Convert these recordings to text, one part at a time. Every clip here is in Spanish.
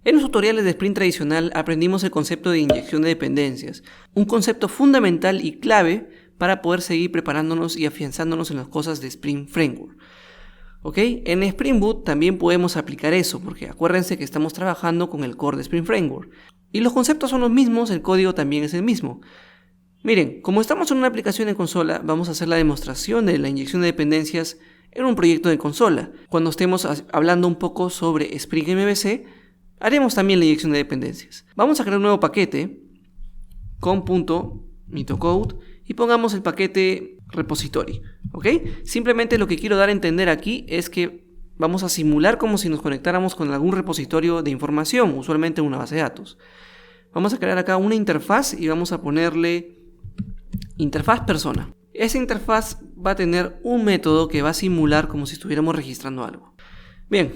En los tutoriales de Spring tradicional aprendimos el concepto de inyección de dependencias, un concepto fundamental y clave para poder seguir preparándonos y afianzándonos en las cosas de Spring Framework. ¿Ok? En Spring Boot también podemos aplicar eso, porque acuérdense que estamos trabajando con el core de Spring Framework. Y los conceptos son los mismos, el código también es el mismo. Miren, como estamos en una aplicación en consola, vamos a hacer la demostración de la inyección de dependencias en un proyecto de consola. Cuando estemos hablando un poco sobre Spring MVC, haremos también la inyección de dependencias. Vamos a crear un nuevo paquete con .mitocode y pongamos el paquete repository. ¿Ok? Simplemente lo que quiero dar a entender aquí es que vamos a simular como si nos conectáramos con algún repositorio de información, usualmente una base de datos. Vamos a crear acá una interfaz y vamos a ponerle interfaz persona. Esa interfaz va a tener un método que va a simular como si estuviéramos registrando algo. Bien,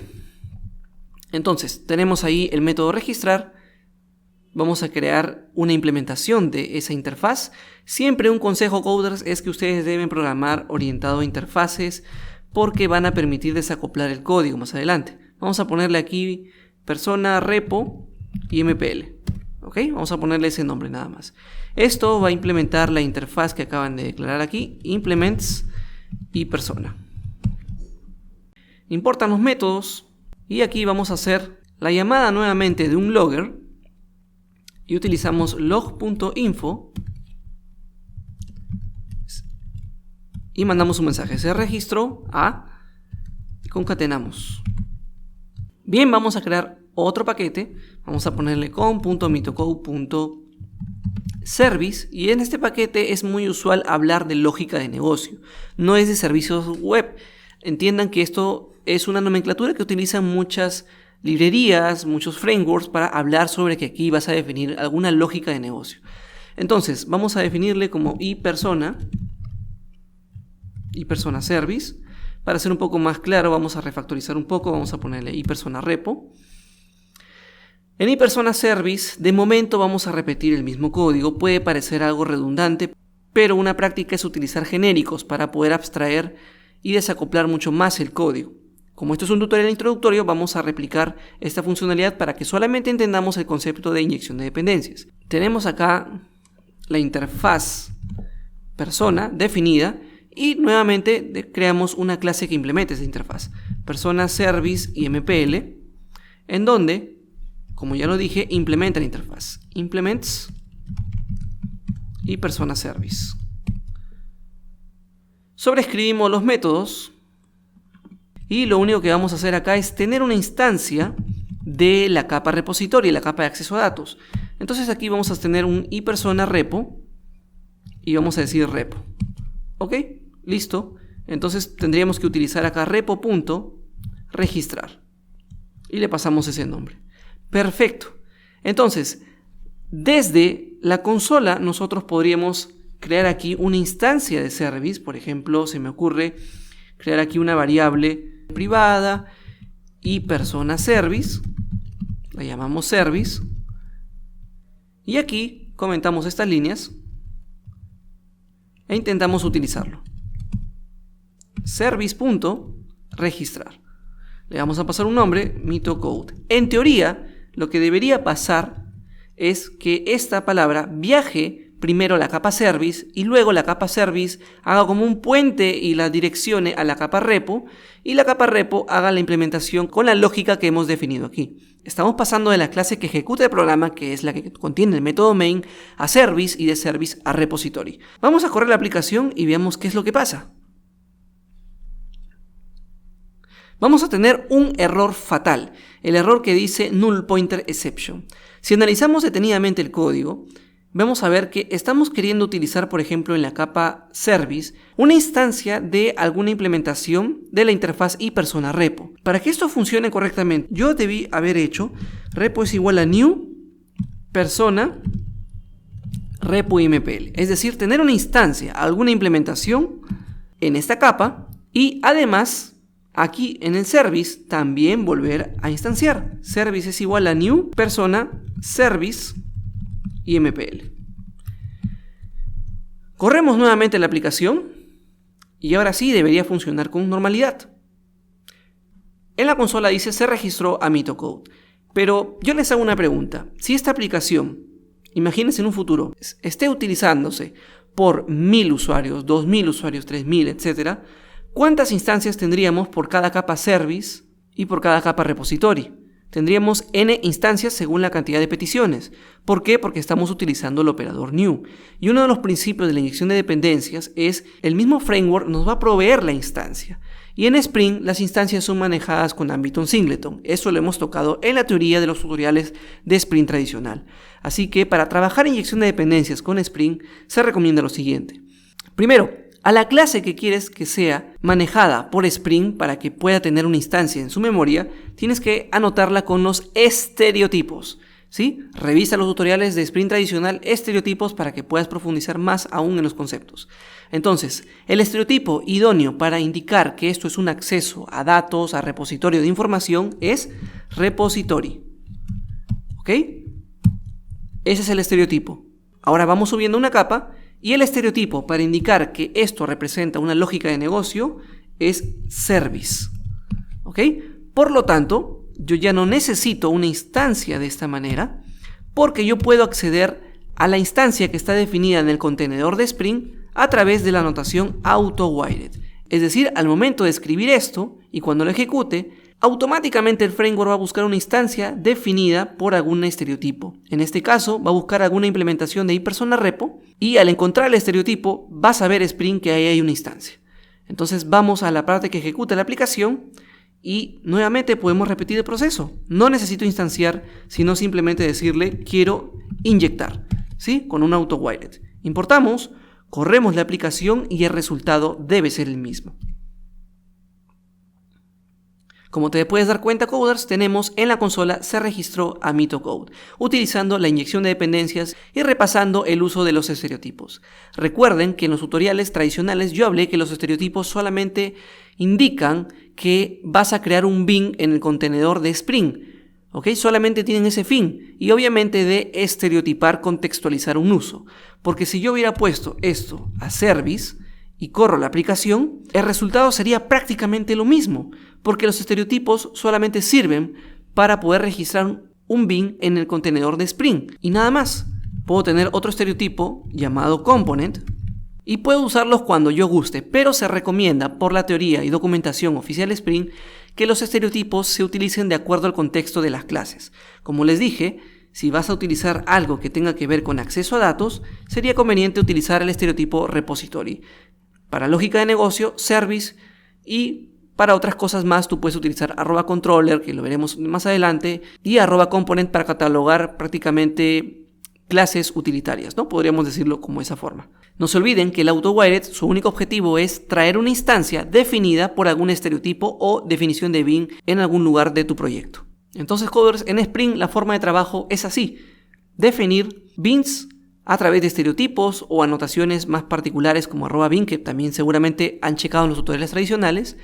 entonces tenemos ahí el método registrar. Vamos a crear una implementación de esa interfaz. Siempre un consejo coders es que ustedes deben programar orientado a interfaces porque van a permitir desacoplar el código más adelante. Vamos a ponerle aquí persona, repo y MPL. ¿Ok? Vamos a ponerle ese nombre nada más. Esto va a implementar la interfaz que acaban de declarar aquí, implements y persona. Importan los métodos y aquí vamos a hacer la llamada nuevamente de un logger y utilizamos log.info y mandamos un mensaje. Se registró a y concatenamos. Bien, vamos a crear otro paquete. Vamos a ponerle com.mitocode.service y en este paquete es muy usual hablar de lógica de negocio. No es de servicios web. Entiendan que esto es una nomenclatura que utilizan muchas librerías, muchos frameworks para hablar sobre que aquí vas a definir alguna lógica de negocio. Entonces, vamos a definirle como iPersona service. Para ser un poco más claro, vamos a refactorizar un poco, vamos a ponerle iPersona repo. En iPersona service, de momento vamos a repetir el mismo código. Puede parecer algo redundante, pero una práctica es utilizar genéricos para poder abstraer y desacoplar mucho más el código. Como esto es un tutorial introductorio, vamos a replicar esta funcionalidad para que solamente entendamos el concepto de inyección de dependencias. Tenemos acá la interfaz persona definida y nuevamente creamos una clase que implemente esa interfaz. Persona, service y MPL, en donde, como ya lo dije, implementa la interfaz. Implements y persona service. Sobreescribimos los métodos. Y lo único que vamos a hacer acá es tener una instancia de la capa repositorio y la capa de acceso a datos. Entonces aquí vamos a tener un iPersona repo y vamos a decir repo. ¿Ok? Listo. Entonces tendríamos que utilizar acá repo.registrar y le pasamos ese nombre. Perfecto. Entonces, desde la consola nosotros podríamos crear aquí una instancia de service. Por ejemplo, se me ocurre crear aquí una variable privada y persona service, la llamamos service y aquí comentamos estas líneas e intentamos utilizarlo. Service.registrar. Le vamos a pasar un nombre, mitocode. En teoría, lo que debería pasar es que esta palabra viaje primero a la capa service y luego la capa service haga como un puente y la direccione a la capa repo y la capa repo haga la implementación con la lógica que hemos definido aquí. Estamos pasando de la clase que ejecuta el programa, que es la que contiene el método main, a service y de service a repository. Vamos a correr la aplicación y veamos qué es lo que pasa. Vamos a tener un error fatal, el error que dice null pointer exception. Si analizamos detenidamente el código, vamos a ver que estamos queriendo utilizar, por ejemplo, en la capa service, una instancia de alguna implementación de la interfaz iPersona repo. Para que esto funcione correctamente, yo debí haber hecho repo es igual a new persona repo MPL. Es decir, tener una instancia, alguna implementación en esta capa y además aquí en el service también volver a instanciar. Service es igual a new persona service y MPL. Corremos nuevamente la aplicación Y ahora sí debería funcionar con normalidad. En la consola dice se registró a MitoCode. Pero yo les hago una pregunta. Si esta aplicación, imagínense en un futuro, esté utilizándose por 1000 usuarios, 2000 usuarios, 3000, etc., ¿cuántas instancias tendríamos por cada capa service y por cada capa repository? Tendríamos n instancias según la cantidad de peticiones. ¿Por qué? Porque estamos utilizando el operador new. Y uno de los principios de la inyección de dependencias es el mismo framework nos va a proveer la instancia. Y en Spring las instancias son manejadas con ámbito singleton. Eso lo hemos tocado en la teoría de los tutoriales de Spring tradicional. Así que para trabajar inyección de dependencias con Spring se recomienda lo siguiente. Primero, a la clase que quieres que sea manejada por Spring para que pueda tener una instancia en su memoria, tienes que anotarla con los estereotipos. ¿Sí? Revisa los tutoriales de Spring tradicional estereotipos para que puedas profundizar más aún en los conceptos. Entonces, el estereotipo idóneo para indicar que esto es un acceso a datos, a repositorio de información, es repository. ¿Ok? Ese es el estereotipo. Ahora vamos subiendo una capa y el estereotipo para indicar que esto representa una lógica de negocio es service. ¿Ok? Por lo tanto, yo ya no necesito una instancia de esta manera porque yo puedo acceder a la instancia que está definida en el contenedor de Spring a través de la notación auto-wired. Es decir, al momento de escribir esto y cuando lo ejecute, automáticamente el framework va a buscar una instancia definida por algún estereotipo. En este caso, va a buscar alguna implementación de iPersona Repo y al encontrar el estereotipo va a saber Spring que ahí hay una instancia. Entonces vamos a la parte que ejecuta la aplicación y nuevamente podemos repetir el proceso. No necesito instanciar, sino simplemente decirle quiero inyectar, ¿sí? Con un auto-wired. Importamos, corremos la aplicación y el resultado debe ser el mismo. Como te puedes dar cuenta, coders, tenemos en la consola se registró a MitoCode, utilizando la inyección de dependencias y repasando el uso de los estereotipos. Recuerden que en los tutoriales tradicionales yo hablé que los estereotipos solamente indican que vas a crear un bin en el contenedor de Spring. ¿Ok? Solamente tienen ese fin y obviamente de estereotipar, contextualizar un uso. Porque si yo hubiera puesto esto a service y corro la aplicación, el resultado sería prácticamente lo mismo, porque los estereotipos solamente sirven para poder registrar un bin en el contenedor de Spring y nada más. Puedo tener otro estereotipo llamado component y puedo usarlos cuando yo guste, pero se recomienda por la teoría y documentación oficial Spring que los estereotipos se utilicen de acuerdo al contexto de las clases. Como les dije, si vas a utilizar algo que tenga que ver con acceso a datos, sería conveniente utilizar el estereotipo repository. Para lógica de negocio, service, y para otras cosas más tú puedes utilizar @controller, que lo veremos más adelante, y @component para catalogar prácticamente clases utilitarias, ¿no? Podríamos decirlo como esa forma. No se olviden que el auto-wired, su único objetivo es traer una instancia definida por algún estereotipo o definición de bin en algún lugar de tu proyecto. Entonces, coders, en Spring la forma de trabajo es así: definir bins a través de estereotipos o anotaciones más particulares como @bin, que también seguramente han checado en los tutoriales tradicionales,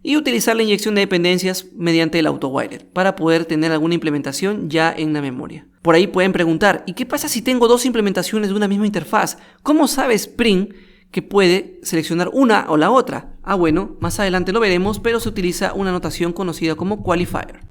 y utilizar la inyección de dependencias mediante el auto-wired para poder tener alguna implementación ya en la memoria. Por ahí pueden preguntar, ¿y qué pasa si tengo dos implementaciones de una misma interfaz? ¿Cómo sabe Spring que puede seleccionar una o la otra? Bueno, más adelante lo veremos, pero se utiliza una notación conocida como qualifier.